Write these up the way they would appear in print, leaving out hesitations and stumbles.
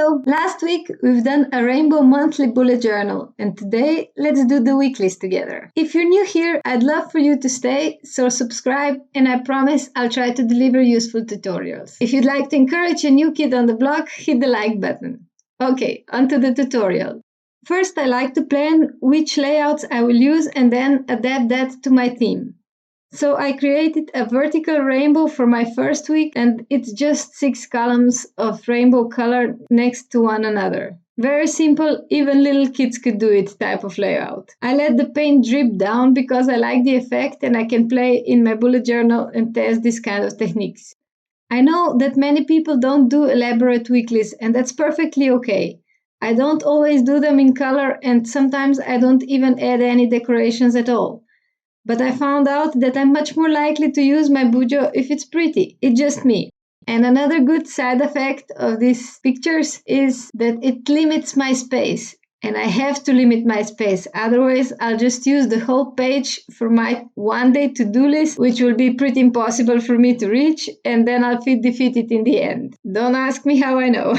Hello! Last week we've done a rainbow monthly bullet journal, and today let's do the weeklies together. If you're new here, I'd love for you to stay, so subscribe, and I promise I'll try to deliver useful tutorials. If you'd like to encourage a new kid on the block, hit the like button. Okay, onto the tutorial. First, I like to plan which layouts I will use and then adapt that to my theme. So I created a vertical rainbow for my first week, and it's just 6 columns of rainbow color next to one another. Very simple, even little kids could do it type of layout. I let the paint drip down because I like the effect and I can play in my bullet journal and test this kind of techniques. I know that many people don't do elaborate weeklies, and that's perfectly okay. I don't always do them in color, and sometimes I don't even add any decorations at all. But I found out that I'm much more likely to use my bujo if it's pretty. It's just me. And another good side effect of these pictures is that it limits my space. And I have to limit my space, otherwise I'll just use the whole page for my one-day to-do list, which will be pretty impossible for me to reach, and then I'll feel defeated in the end. Don't ask me how I know.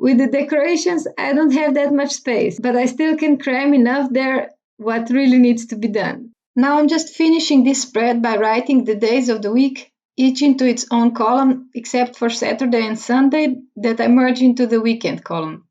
With the decorations, I don't have that much space, but I still can cram enough there what really needs to be done. Now I'm just finishing this spread by writing the days of the week, each into its own column, except for Saturday and Sunday that I merge into the weekend column.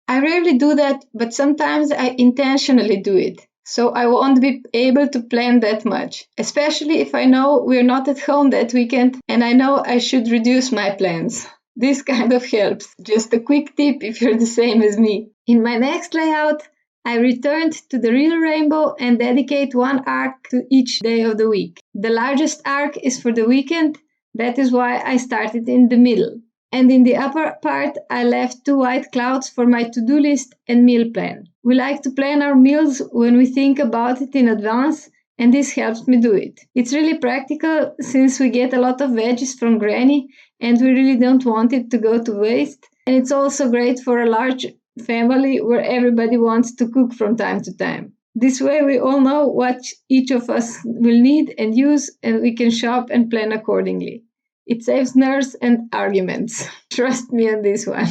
I rarely do that, but sometimes I intentionally do it, so I won't be able to plan that much, especially if I know we're not at home that weekend and I know I should reduce my plans. This kind of helps. Just a quick tip if you're the same as me. In my next layout, I returned to the real rainbow and dedicate one arc to each day of the week. The largest arc is for the weekend, that is why I started in the middle. And in the upper part, I left 2 white clouds for my to-do list and meal plan. We like to plan our meals when we think about it in advance, and this helps me do it. It's really practical since we get a lot of veggies from Granny and we really don't want it to go to waste. And it's also great for a large family where everybody wants to cook from time to time. This way we all know what each of us will need and use, and we can shop and plan accordingly. It saves nerves and arguments. Trust me on this one.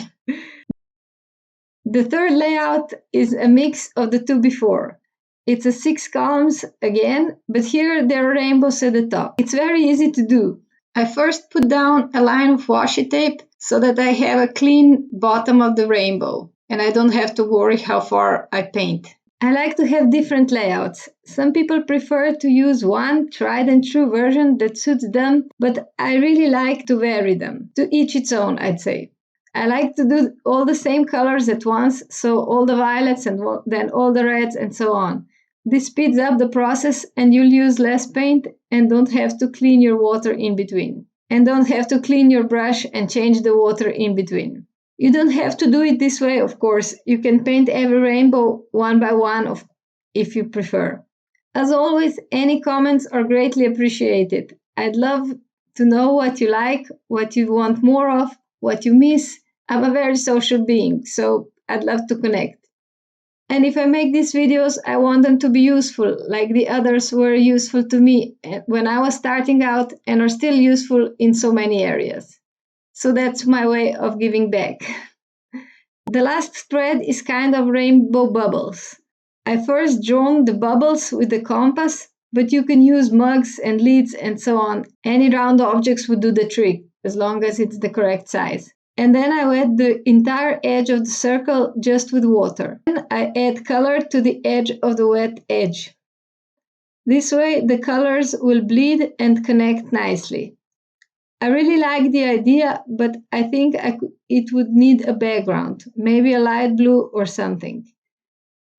The third layout is a mix of the two before. It's a 6 columns again, but here there are rainbows at the top. It's very easy to do. I first put down a line of washi tape so that I have a clean bottom of the rainbow, and I don't have to worry how far I paint. I like to have different layouts. Some people prefer to use one tried and true version that suits them, but I really like to vary them. To each its own, I'd say. I like to do all the same colors at once, so all the violets and then all the reds and so on. This speeds up the process and you'll use less paint and don't have to clean your water in between. And don't have to clean your brush and change the water in between. You don't have to do it this way, of course. You can paint every rainbow one by one if you prefer. As always, any comments are greatly appreciated. I'd love to know what you like, what you want more of, what you miss. I'm a very social being, so I'd love to connect. And if I make these videos, I want them to be useful, like the others were useful to me when I was starting out and are still useful in so many areas. So that's my way of giving back. The last spread is kind of rainbow bubbles. I first drawn the bubbles with the compass, but you can use mugs and lids and so on. Any round objects would do the trick, as long as it's the correct size. And then I wet the entire edge of the circle just with water. Then I add color to the edge of the wet edge. This way the colors will bleed and connect nicely. I really like the idea, but I think it would need a background, maybe a light blue or something.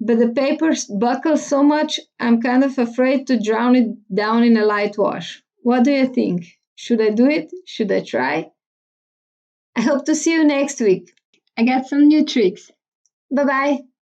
But the paper buckles so much, I'm kind of afraid to drown it down in a light wash. What do you think? Should I do it? Should I try? I hope to see you next week. I got some new tricks. Bye-bye.